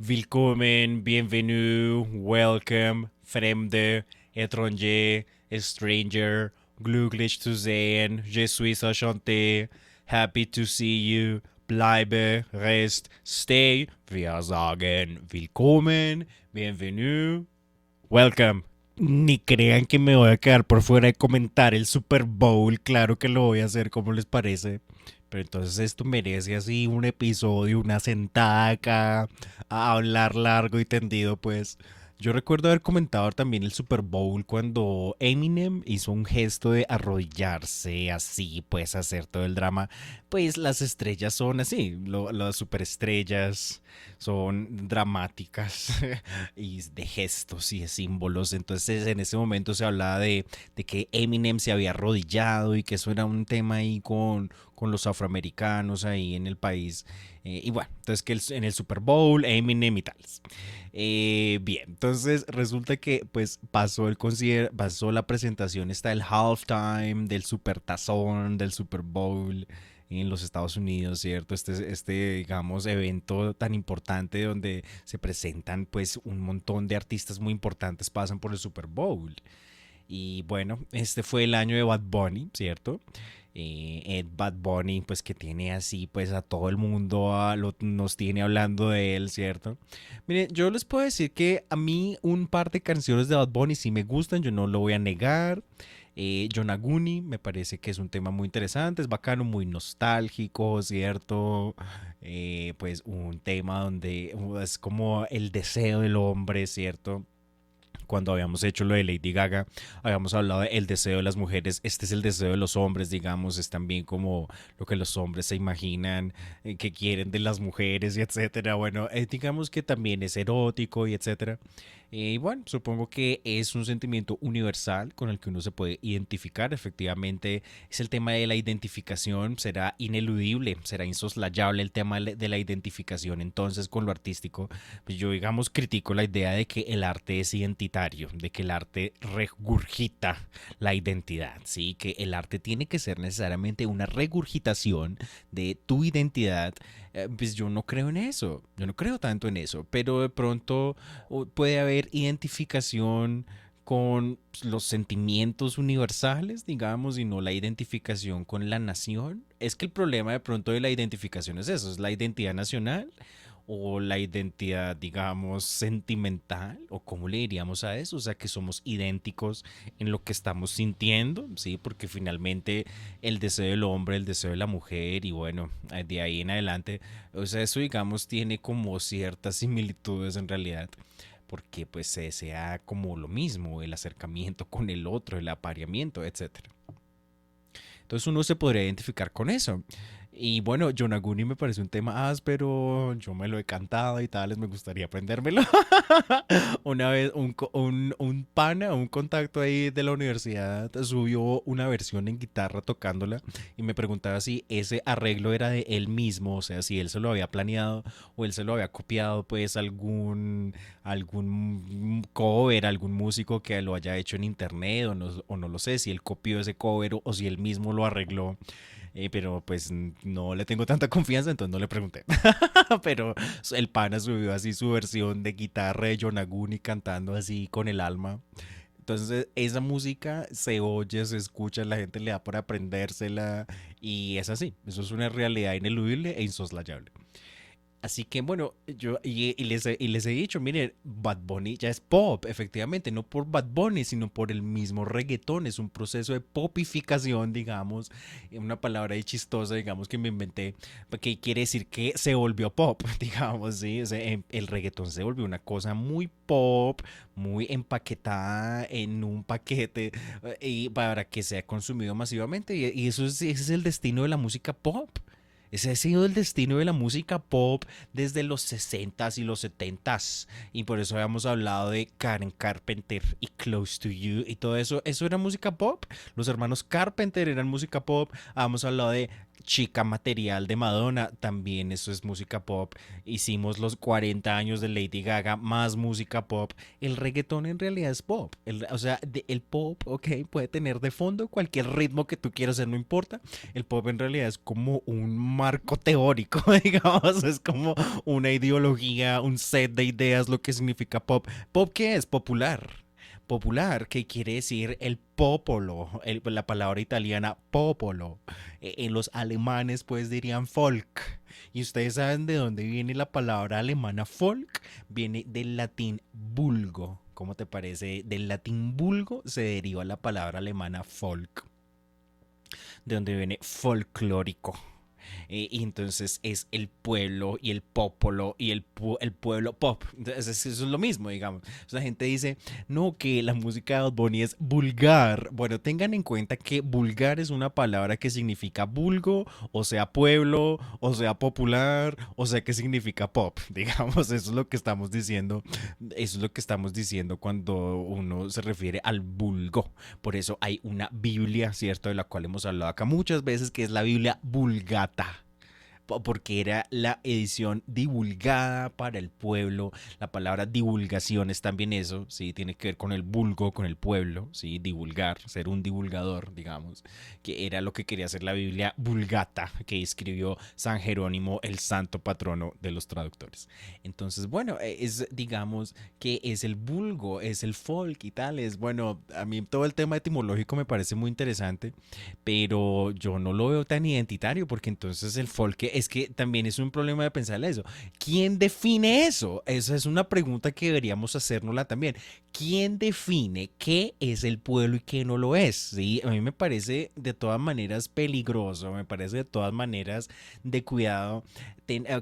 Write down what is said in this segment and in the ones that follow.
Willkommen, bienvenue, welcome, fremde, étranger, stranger, glücklich zu sehen, je suis enchanté, happy to see you, bleibe, rest, stay. Wir sagen willkommen, bienvenue, welcome. Ni crean que me voy a quedar por fuera de comentar el Super Bowl. Claro que lo voy a hacer, como les parece. Pero entonces esto merece así un episodio, una sentada acá a hablar largo y tendido, pues. Yo recuerdo haber comentado también el Super Bowl cuando Eminem hizo un gesto de arrodillarse así, pues hacer todo el drama. Pues las estrellas son así, las superestrellas son dramáticas y de gestos y de símbolos. Entonces en ese momento se hablaba de que Eminem se había arrodillado y que eso era un tema ahí con los afroamericanos ahí en el país. Y bueno, entonces que en el Super Bowl, Eminem y tales. Bien, entonces resulta que pues pasó la presentación, está el halftime del Super Tazón, del Super Bowl en los Estados Unidos, ¿cierto? Digamos, evento tan importante donde se presentan pues un montón de artistas muy importantes pasan por el Super Bowl. Y bueno, este fue el año de Bad Bunny, ¿cierto? Bad Bunny, pues que tiene así, pues a todo el mundo nos tiene hablando de él, ¿cierto? Mire, yo les puedo decir que a mí un par de canciones de Bad Bunny sí me gustan, yo no lo voy a negar. Yonaguni me parece que es un tema muy interesante, es bacano, muy nostálgico, ¿cierto? Pues un tema donde es como el deseo del hombre, ¿cierto? Cuando habíamos hecho lo de Lady Gaga, habíamos hablado del deseo de las mujeres, este es el deseo de los hombres, digamos, es también como lo que los hombres se imaginan que quieren de las mujeres y etcétera. Bueno, digamos que también es erótico y etcétera. Y bueno, supongo que es un sentimiento universal con el que uno se puede identificar. Efectivamente, es el tema de la identificación, será ineludible, será insoslayable el tema de la identificación. Entonces, con lo artístico, pues yo, digamos, critico la idea de que el arte es identitario, de que el arte regurgita la identidad, ¿sí? Que el arte tiene que ser necesariamente una regurgitación de tu identidad. Pues yo no creo en eso, yo no creo tanto en eso, pero de pronto puede haber identificación con los sentimientos universales, digamos, y no la identificación con la nación. Es que el problema de pronto de la identificación es eso, es la identidad nacional o la identidad, digamos, sentimental, o cómo le diríamos a eso, o sea, que somos idénticos en lo que estamos sintiendo, ¿sí? Porque finalmente el deseo del hombre, el deseo de la mujer, y bueno, de ahí en adelante, o sea, eso, digamos, tiene como ciertas similitudes en realidad porque pues se desea como lo mismo, el acercamiento con el otro, el apareamiento, etcétera. Entonces uno se podría identificar con eso. Y bueno, Yonaguni me parece un tema áspero, yo me lo he cantado y tales, me gustaría aprendérmelo. Una vez un pana, un contacto ahí de la universidad subió una versión en guitarra tocándola y me preguntaba si ese arreglo era de él mismo, o sea, si él se lo había planeado o él se lo había copiado, pues algún cover, algún músico que lo haya hecho en internet o no lo sé, si él copió ese cover o si él mismo lo arregló. Pero pues no le tengo tanta confianza, entonces no le pregunté. Pero el pana subió así su versión de guitarra de Yonaguni cantando así con el alma. Entonces esa música se oye, se escucha, la gente le da por aprendérsela y es así. Eso es una realidad ineludible e insoslayable. Así que bueno, y les he dicho, miren, Bad Bunny ya es pop, efectivamente, no por Bad Bunny, sino por el mismo reggaetón, es un proceso de popificación, digamos, una palabra ahí chistosa, digamos, que me inventé, que quiere decir que se volvió pop, digamos, ¿sí? O sea, el reggaetón se volvió una cosa muy pop, muy empaquetada en un paquete y para que sea consumido masivamente, y eso ese es el destino de la música pop. Ese ha sido el destino de la música pop desde los 60s y los 70s. Y por eso habíamos hablado de Karen Carpenter y Close to You y todo eso. Eso era música pop. Los hermanos Carpenter eran música pop. Habíamos hablado de Chica Material de Madonna, también eso es música pop. Hicimos los 40 años de Lady Gaga, más música pop. El reggaetón en realidad es pop. O sea, el pop, ok, puede tener de fondo cualquier ritmo que tú quieras hacer, no importa. El pop en realidad es como un marco teórico, digamos, es como una ideología, un set de ideas, lo que significa pop. ¿Pop qué es? Popular. Popular, que quiere decir el popolo, la palabra italiana popolo. En los alemanes pues dirían folk. Y ustedes saben de dónde viene la palabra alemana folk. Viene del latín vulgo. ¿Cómo te parece? Del latín vulgo se deriva la palabra alemana folk, de donde viene folclórico. Y entonces es el pueblo y el popolo y el pueblo pop. Entonces eso es lo mismo, digamos. O sea, la gente dice, no, que la música de Bad Bunny es vulgar. Bueno, tengan en cuenta que vulgar es una palabra que significa vulgo, o sea, pueblo, o sea, popular, o sea, que significa pop. Digamos, eso es lo que estamos diciendo. Eso es lo que estamos diciendo cuando uno se refiere al vulgo. Por eso hay una Biblia, ¿cierto? De la cual hemos hablado acá muchas veces, que es la Biblia Vulgata, porque era la edición divulgada para el pueblo. La palabra divulgación es también eso, ¿sí? Tiene que ver con el vulgo, con el pueblo, ¿sí? Divulgar, ser un divulgador, digamos, que era lo que quería hacer la Biblia Vulgata, que escribió San Jerónimo, el santo patrono de los traductores. Entonces, bueno, es, digamos, que es el vulgo, es el folk y tal. Es, bueno, a mí todo el tema etimológico me parece muy interesante, pero yo no lo veo tan identitario porque entonces el folk es que también es un problema de pensar eso. ¿Quién define eso? Esa es una pregunta que deberíamos hacérnosla también. ¿Quién define qué es el pueblo y qué no lo es? ¿Sí? A mí me parece de todas maneras peligroso, me parece de todas maneras de cuidado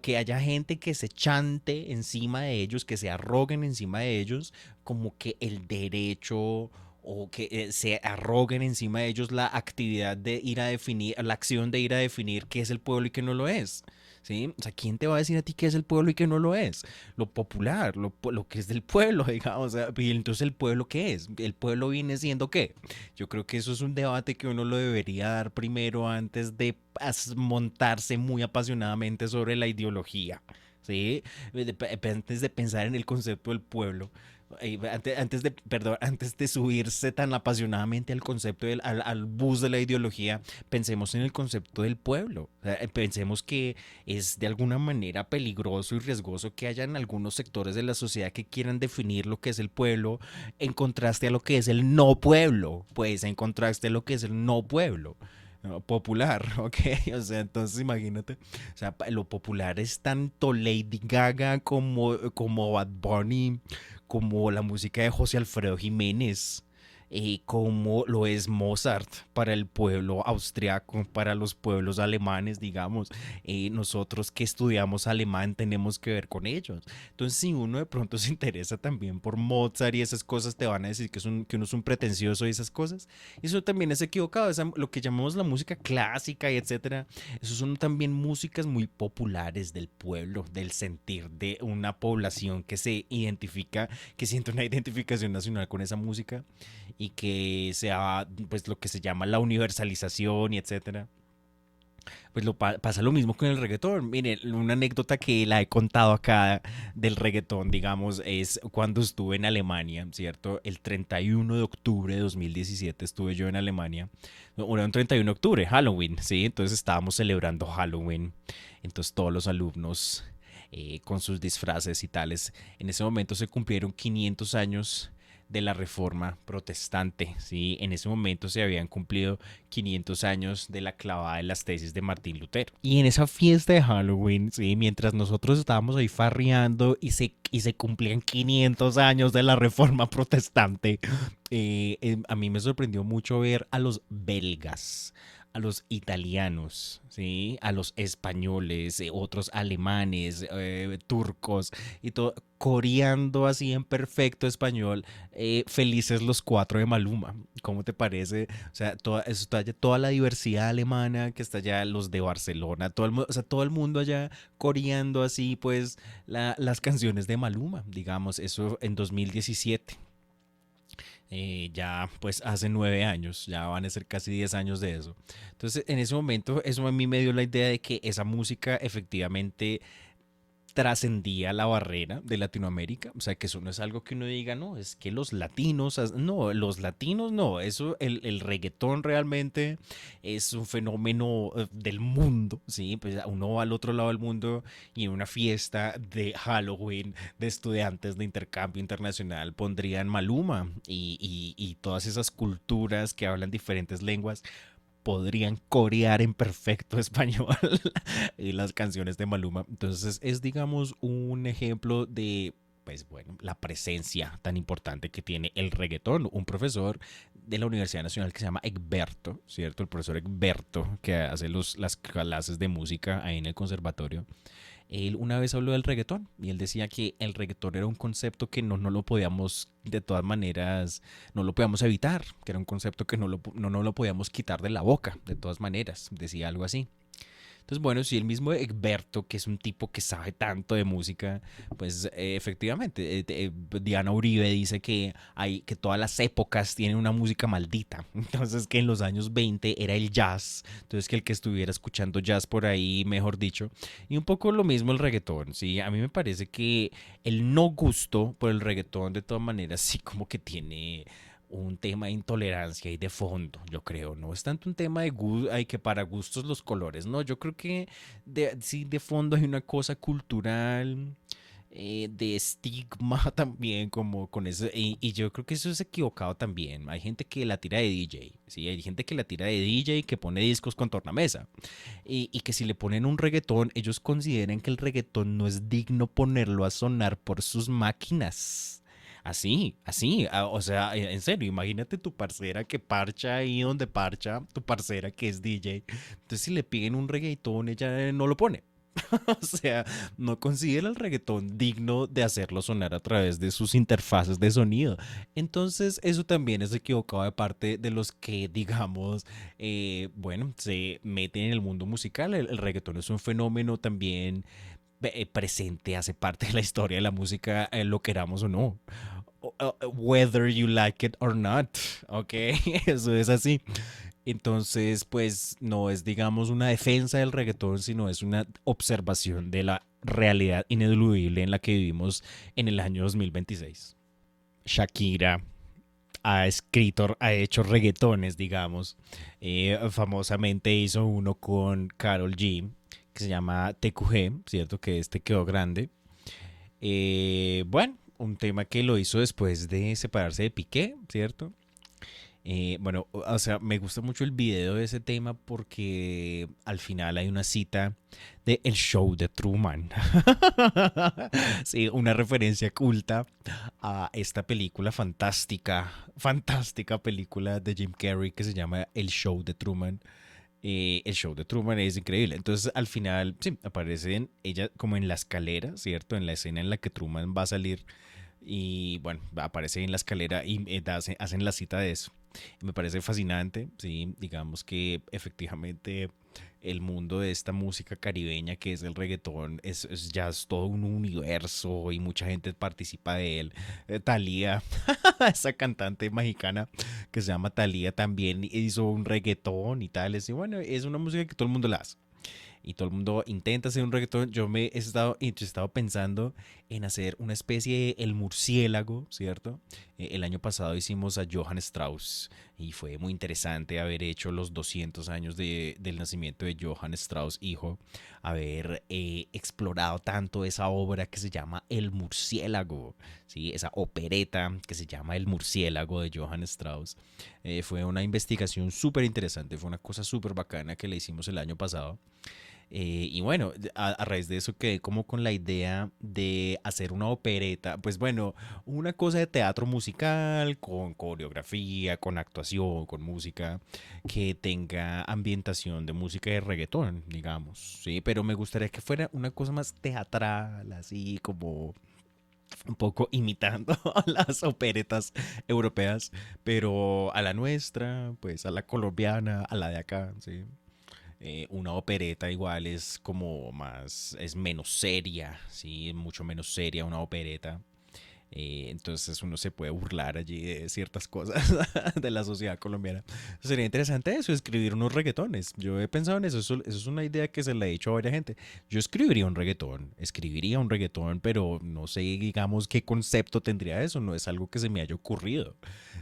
que haya gente que se chante encima de ellos, que se arroguen encima de ellos, como que el derecho o que se arroguen encima de ellos la actividad de ir a definir, la acción de ir a definir qué es el pueblo y qué no lo es. ¿Sí? O sea, ¿quién te va a decir a ti qué es el pueblo y qué no lo es? Lo popular, lo que es del pueblo, digamos. O sea, y entonces el pueblo qué es? ¿El pueblo viene siendo qué? Yo creo que eso es un debate que uno lo debería dar primero antes de montarse muy apasionadamente sobre la ideología. ¿Sí? Antes de pensar en el concepto del pueblo. Antes de, perdón, antes de subirse tan apasionadamente al concepto al bus de la ideología, pensemos en el concepto del pueblo. O sea, pensemos que es de alguna manera peligroso y riesgoso que hayan algunos sectores de la sociedad que quieran definir lo que es el pueblo en contraste a lo que es el no pueblo. Pues en contraste a lo que es el no pueblo. ¿No? Popular, ok, o sea, entonces imagínate, o sea, lo popular es tanto Lady Gaga como Bad Bunny, como la música de José Alfredo Jiménez, como lo es Mozart para el pueblo austriaco, para los pueblos alemanes, digamos. Nosotros que estudiamos alemán tenemos que ver con ellos. Entonces, si uno de pronto se interesa también por Mozart y esas cosas, te van a decir que uno es un pretencioso y esas cosas. Eso también es equivocado. Lo que llamamos la música clásica y etcétera, eso son también músicas muy populares del pueblo, del sentir de una población que se identifica, que siente una identificación nacional con esa música y que sea pues lo que se llama la universalización y etcétera. Pues pasa lo mismo con el reggaetón. Miren, una anécdota que la he contado acá del reggaetón, digamos, es cuando estuve en Alemania, ¿cierto? El 31 de octubre de 2017 estuve yo en Alemania. No, era un 31 de octubre, Halloween, ¿sí? Entonces estábamos celebrando Halloween. Entonces todos los alumnos con sus disfraces y tales. En ese momento se cumplieron 500 años de la reforma protestante, ¿sí? En ese momento se habían cumplido 500 años de la clavada de las tesis de Martín Lutero. Y en esa fiesta de Halloween, ¿sí? Mientras nosotros estábamos ahí farreando y se cumplían 500 años de la reforma protestante, a mí me sorprendió mucho ver a los belgas, a los italianos, ¿sí? A los españoles, otros alemanes, turcos y todo, coreando así en perfecto español, felices los cuatro de Maluma. ¿Cómo te parece? O sea, está allá, toda la diversidad alemana que está allá, los de Barcelona, todo o sea, todo el mundo allá coreando así, pues, las canciones de Maluma, digamos, eso en 2017. ya pues hace 9 años, ya van a ser casi 10 años de eso. Entonces en ese momento eso a mí me dio la idea de que esa música efectivamente trascendía la barrera de Latinoamérica, o sea, que eso no es algo que uno diga, no, es que los latinos, no, los latinos no, eso, el reggaetón realmente es un fenómeno del mundo, ¿sí? Pues uno va al otro lado del mundo y en una fiesta de Halloween de estudiantes de intercambio internacional pondrían Maluma y todas esas culturas que hablan diferentes lenguas podrían corear en perfecto español las canciones de Maluma. Entonces es, digamos, un ejemplo de, pues bueno, la presencia tan importante que tiene el reggaetón. Un profesor de la Universidad Nacional que se llama Egberto, ¿cierto? El profesor Egberto que hace las clases de música ahí en el conservatorio. Él una vez habló del reggaetón y él decía que el reggaetón era un concepto que no lo podíamos, de todas maneras, no lo podíamos evitar, que era un concepto que no lo podíamos quitar de la boca, de todas maneras, decía algo así. Entonces, bueno, si el mismo Egberto, que es un tipo que sabe tanto de música, pues efectivamente, Diana Uribe dice que que todas las épocas tienen una música maldita. Entonces, que en los años 20 era el jazz. Entonces, que el que estuviera escuchando jazz por ahí, mejor dicho. Y un poco lo mismo el reggaetón, ¿sí? A mí me parece que el no gusto por el reggaetón, de todas maneras, sí como que tiene un tema de intolerancia y de fondo, yo creo. No es tanto un tema de hay que para gustos los colores, no. Yo creo que sí de fondo hay una cosa cultural, de estigma también, como con eso. Y yo creo que eso es equivocado también. Hay gente que la tira de DJ, ¿sí? Hay gente que la tira de DJ que pone discos con tornamesa. Y que si le ponen un reggaetón, ellos consideran que el reggaetón no es digno ponerlo a sonar por sus máquinas. Así, así, o sea, en serio, imagínate tu parcera que parcha ahí donde parcha, tu parcera que es DJ. Entonces, si le piden un reggaetón, ella no lo pone. O sea, no considera el reggaetón digno de hacerlo sonar a través de sus interfaces de sonido. Entonces, eso también es equivocado de parte de los que, digamos, bueno, se meten en el mundo musical. El reggaetón es un fenómeno también presente, hace parte de la historia de la música, lo queramos o no. Whether you like it or not, ¿ok? Eso es así. Entonces, pues no es, digamos, una defensa del reggaetón, sino es una observación de la realidad ineludible en la que vivimos en el año 2026. Shakira ha escrito, ha hecho reggaetones, digamos. Famosamente hizo uno con Carol G, que se llama TQG, ¿cierto? Que este quedó grande. Bueno, un tema que lo hizo después de separarse de Piqué, ¿cierto? Bueno, o sea, me gusta mucho el video de ese tema porque al final hay una cita de El Show de Truman. Sí, una referencia culta a esta película fantástica, fantástica película de Jim Carrey que se llama El Show de Truman. El show de Truman es increíble. Entonces, al final, sí, aparece ella como en la escalera, ¿cierto? En la escena en la que Truman va a salir y bueno, aparece en la escalera y hacen la cita de eso. Me parece fascinante, sí, digamos que efectivamente el mundo de esta música caribeña que es el reggaetón ya es todo un universo y mucha gente participa de él. Thalía, esa cantante mexicana que se llama Thalía también hizo un reggaetón y tal. Y bueno, es una música que todo el mundo la hace y todo el mundo intenta hacer un reggaetón. Yo me he estado pensando en hacer una especie de el murciélago, ¿cierto? El año pasado hicimos a Johann Strauss y fue muy interesante haber hecho los 200 años del nacimiento de Johann Strauss, hijo, haber explorado tanto esa obra que se llama El murciélago, ¿sí? Esa opereta que se llama El murciélago de Johann Strauss. Fue una investigación súper interesante, fue una cosa súper bacana que le hicimos el año pasado. Y bueno, a raíz de eso quedé como con la idea de hacer una opereta, pues bueno, una cosa de teatro musical, con coreografía, con actuación, con música, que tenga ambientación de música de reggaetón, digamos, sí, pero me gustaría que fuera una cosa más teatral, así como un poco imitando a las operetas europeas, pero a la nuestra, pues a la colombiana, a la de acá, sí. Una opereta igual es como más, es menos seria, ¿sí? Mucho menos seria una opereta. Entonces uno se puede burlar allí de ciertas cosas de la sociedad colombiana. Sería interesante eso, escribir unos reggaetones. Yo he pensado en eso, eso es una idea que se le ha dicho a varias gente. Yo escribiría un reggaetón, pero no sé, digamos, qué concepto tendría eso, no es algo que se me haya ocurrido.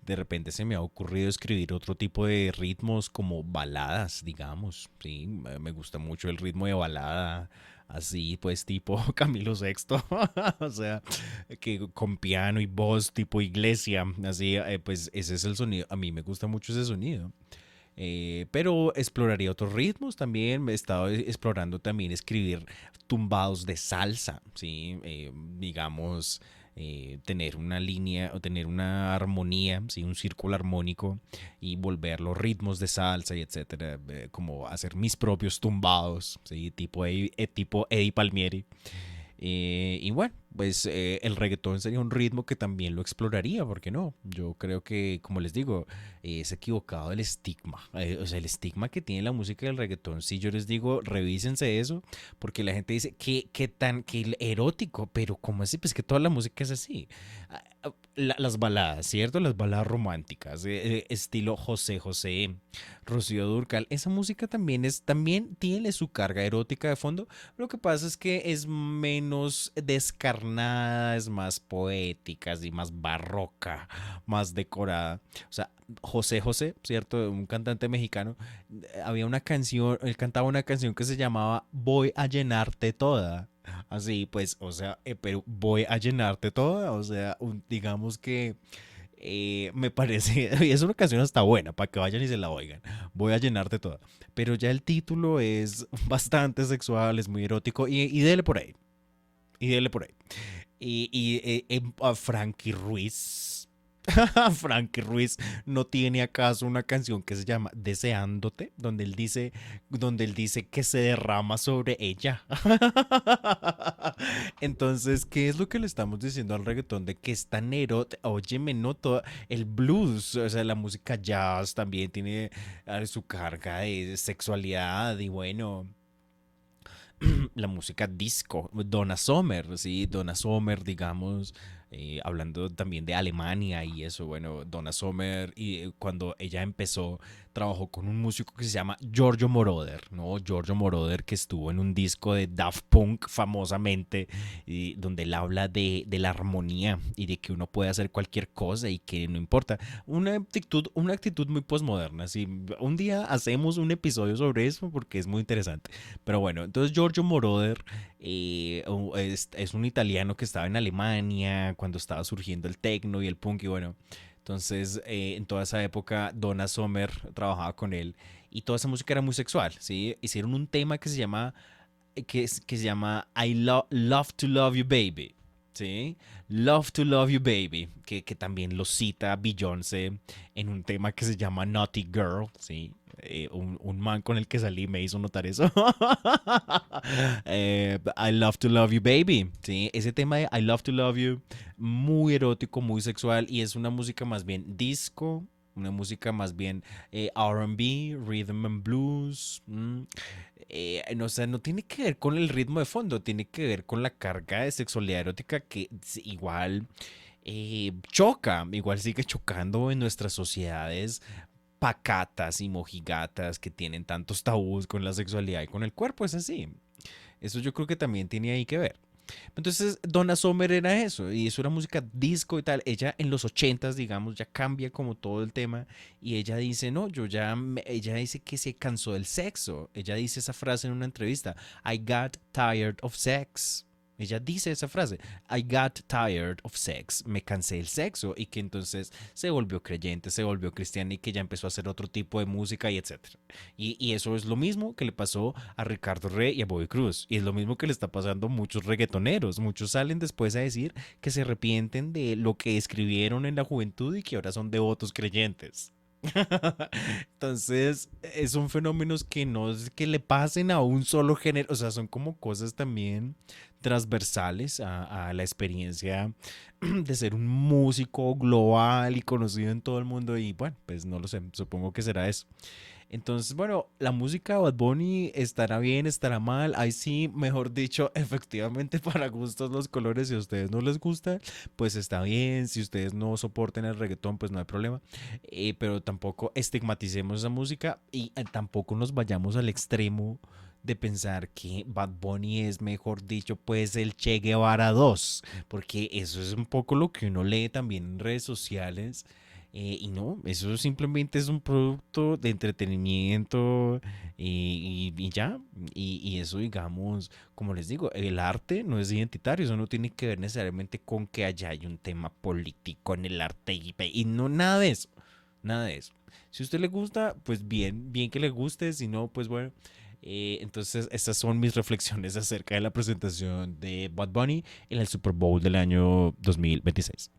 De repente se me ha ocurrido escribir otro tipo de ritmos como baladas, digamos. Sí, me gusta mucho el ritmo de balada, así pues tipo Camilo Sexto, o sea, que con piano y voz tipo iglesia, así, pues ese es el sonido. A mí me gusta mucho ese sonido. Pero exploraría otros ritmos también. He estado explorando también escribir tumbados de salsa, ¿sí? Digamos, tener una línea o tener una armonía, ¿sí? Un círculo armónico y volver los ritmos de salsa y etcétera. Como hacer mis propios tumbados, ¿sí? Tipo Eddie Palmieri. Y bueno, pues el reggaetón sería un ritmo que también lo exploraría, ¿por qué no? Yo creo que, como les digo, es equivocado el estigma. O sea, el estigma que tiene la música del reggaetón, si yo les digo, revísense eso, porque la gente dice, qué erótico, pero ¿cómo así? Pues que toda la música es así. Las baladas, ¿cierto? Las baladas románticas, estilo José José, Rocío Durcal, esa música también tiene su carga erótica de fondo. Lo que pasa es que es menos descarnada, es más poética, así más barroca, más decorada. O sea, José José, ¿cierto? Un cantante mexicano, había una canción, él cantaba una canción que se llamaba Voy a llenarte toda. Así pues, o sea, pero voy a llenarte toda, o sea, digamos que me parece, y es una canción hasta buena, para que vayan y se la oigan. Voy a llenarte toda. Pero ya el título es bastante sexual, es muy erótico, y dele por ahí. Y dele por ahí. A Frankie Ruiz. Frankie Ruiz no tiene acaso una canción que se llama Deseándote, donde él dice que se derrama sobre ella. Entonces, ¿qué es lo que le estamos diciendo al reggaetón de que es tan erótico? Óyeme, no todo el blues, o sea, la música jazz también tiene su carga de sexualidad y bueno, la música disco, Donna Summer, sí, Donna Summer, digamos, hablando también de Alemania y eso, bueno, Donna Summer, y cuando ella empezó, trabajó con un músico que se llama Giorgio Moroder, ¿no? Giorgio Moroder que estuvo en un disco de Daft Punk famosamente, y donde él habla de la armonía y de que uno puede hacer cualquier cosa y que no importa. Una actitud muy postmoderna, sí. Un día hacemos un episodio sobre eso porque es muy interesante. Pero bueno, entonces Giorgio Moroder es un italiano que estaba en Alemania cuando estaba surgiendo el techno y el punk y bueno, entonces en toda esa época Donna Summer trabajaba con él y toda esa música era muy sexual, ¿sí? Hicieron un tema que se llama que se llama Love to Love You Baby. ¿Sí? Love to Love You Baby, que también lo cita Beyoncé en un tema que se llama Naughty Girl, ¿sí? Un man con el que salí me hizo notar eso. I Love to Love You Baby, ¿sí? Ese tema de I Love to Love You, muy erótico, muy sexual y es una música más bien disco, una música más bien RB, rhythm and blues. No, o sea, no tiene que ver con el ritmo de fondo, tiene que ver con la carga de sexualidad erótica que igual choca, igual sigue chocando en nuestras sociedades pacatas y mojigatas que tienen tantos tabús con la sexualidad y con el cuerpo, es así. Eso yo creo que también tiene ahí que ver. Entonces, Donna Summer era eso, y eso era música disco y tal. Ella en los ochentas, digamos, ya cambia como todo el tema, y ella dice, no, ella dice que se cansó del sexo. Ella dice esa frase en una entrevista, I got tired of sex. Ella dice esa frase, I got tired of sex, me cansé del sexo y que entonces se volvió creyente, se volvió cristiana y que ya empezó a hacer otro tipo de música y etcétera. Y eso es lo mismo que le pasó a Ricardo Rey y a Bobby Cruz. Y es lo mismo que le está pasando a muchos reggaetoneros. Muchos salen después a decir que se arrepienten de lo que escribieron en la juventud y que ahora son devotos creyentes. Entonces, son fenómenos que no es que le pasen a un solo género, o sea, son como cosas también transversales a la experiencia de ser un músico global y conocido en todo el mundo y bueno, pues no lo sé, supongo que será eso. Entonces, bueno, la música de Bad Bunny estará bien, estará mal. Ahí sí, mejor dicho, efectivamente para gustos los colores. Si a ustedes no les gusta, pues está bien. Si ustedes no soporten el reggaetón, pues no hay problema. Pero tampoco estigmaticemos esa música y tampoco nos vayamos al extremo de pensar que Bad Bunny es, mejor dicho, pues el Che Guevara 2, porque eso es un poco lo que uno lee también en redes sociales. Y no, eso simplemente es un producto de entretenimiento y ya. Y eso, digamos, como les digo, el arte no es identitario, eso no tiene que ver necesariamente con que allá hay un tema político en el arte y no, nada de eso, nada de eso. Si a usted le gusta, pues bien, bien que le guste, si no, pues bueno. Entonces, estas son mis reflexiones acerca de la presentación de Bad Bunny en el Super Bowl del año 2026.